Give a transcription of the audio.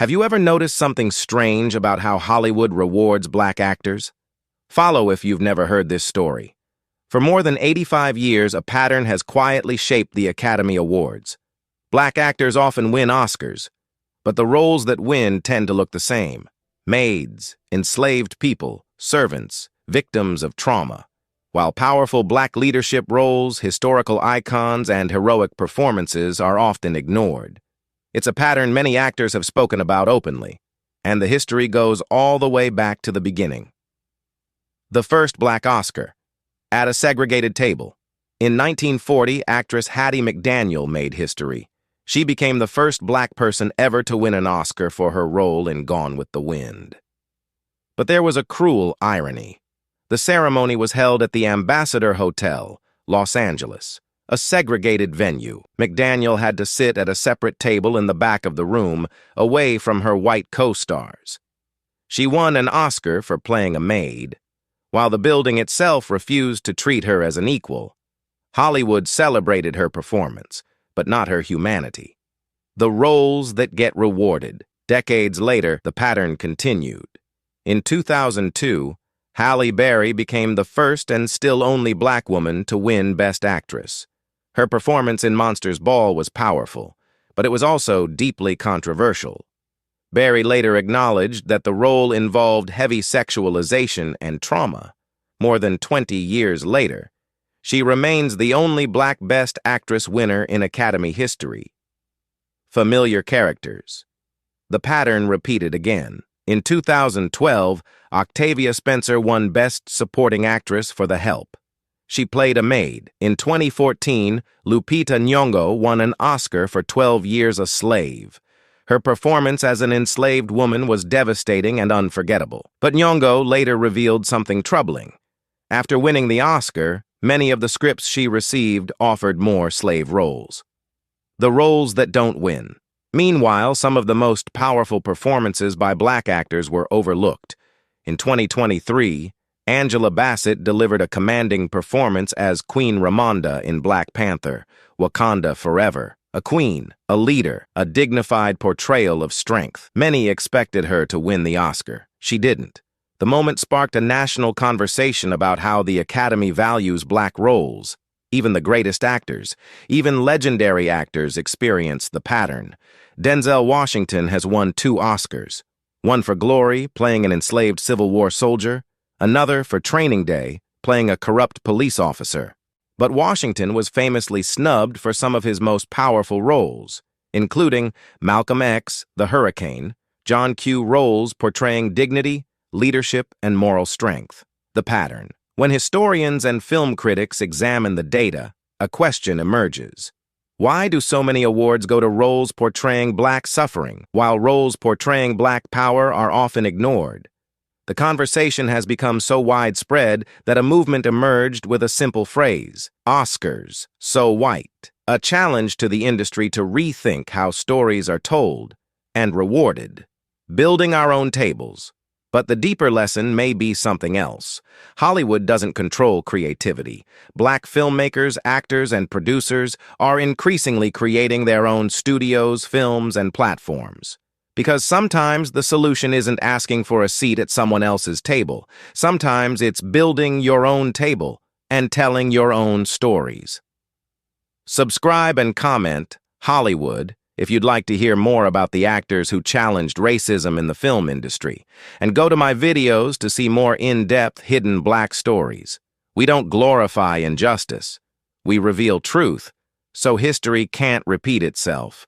Have you ever noticed something strange about how Hollywood rewards black actors? Follow if you've never heard this story. For more than 85 years, a pattern has quietly shaped the Academy Awards. Black actors often win Oscars, but the roles that win tend to look the same. Maids, enslaved people, servants, victims of trauma. While powerful black leadership roles, historical icons, and heroic performances are often ignored. It's a pattern many actors have spoken about openly, and the history goes all the way back to the beginning. The first black Oscar. At a segregated table. In 1940, actress Hattie McDaniel made history. She became the first black person ever to win an Oscar for her role in Gone with the Wind. But there was a cruel irony. The ceremony was held at the Ambassador Hotel, Los Angeles, a segregated venue. McDaniel had to sit at a separate table in the back of the room, away from her white co-stars. She won an Oscar for playing a maid, while the building itself refused to treat her as an equal. Hollywood celebrated her performance, but not her humanity. The roles that get rewarded. Decades later, the pattern continued. In 2002, Halle Berry became the first and still only black woman to win Best Actress. Her performance in Monsters Ball was powerful, but it was also deeply controversial. Berry later acknowledged that the role involved heavy sexualization and trauma. More than 20 years later, she remains the only black Best Actress winner in Academy history. Familiar characters. The pattern repeated again. In 2012, Octavia Spencer won Best Supporting Actress for The Help. She played a maid. In 2014, Lupita Nyong'o won an Oscar for 12 Years a Slave. Her performance as an enslaved woman was devastating and unforgettable. But Nyong'o later revealed something troubling. After winning the Oscar, many of the scripts she received offered more slave roles. The roles that don't win. Meanwhile, some of the most powerful performances by black actors were overlooked. In 2023, Angela Bassett delivered a commanding performance as Queen Ramonda in Black Panther, Wakanda Forever. A queen, a leader, a dignified portrayal of strength. Many expected her to win the Oscar. She didn't. The moment sparked a national conversation about how the Academy values black roles. Even the greatest actors, even legendary actors experience the pattern. Denzel Washington has won 2 Oscars. One for Glory, playing an enslaved Civil War soldier. Another for Training Day, playing a corrupt police officer. But Washington was famously snubbed for some of his most powerful roles, including Malcolm X, the Hurricane, John Q. roles portraying dignity, leadership, and moral strength. The pattern. When historians and film critics examine the data, a question emerges. Why do so many awards go to roles portraying black suffering, while roles portraying black power are often ignored? The conversation has become so widespread that a movement emerged with a simple phrase, Oscars, so white, a challenge to the industry to rethink how stories are told and rewarded, building our own tables. But the deeper lesson may be something else. Hollywood doesn't control creativity. Black filmmakers, actors, and producers are increasingly creating their own studios, films, and platforms. Because sometimes the solution isn't asking for a seat at someone else's table. Sometimes it's building your own table and telling your own stories. Subscribe and comment Hollywood if you'd like to hear more about the actors who challenged racism in the film industry. And go to my videos to see more in-depth hidden black stories. We don't glorify injustice. We reveal truth, so history can't repeat itself.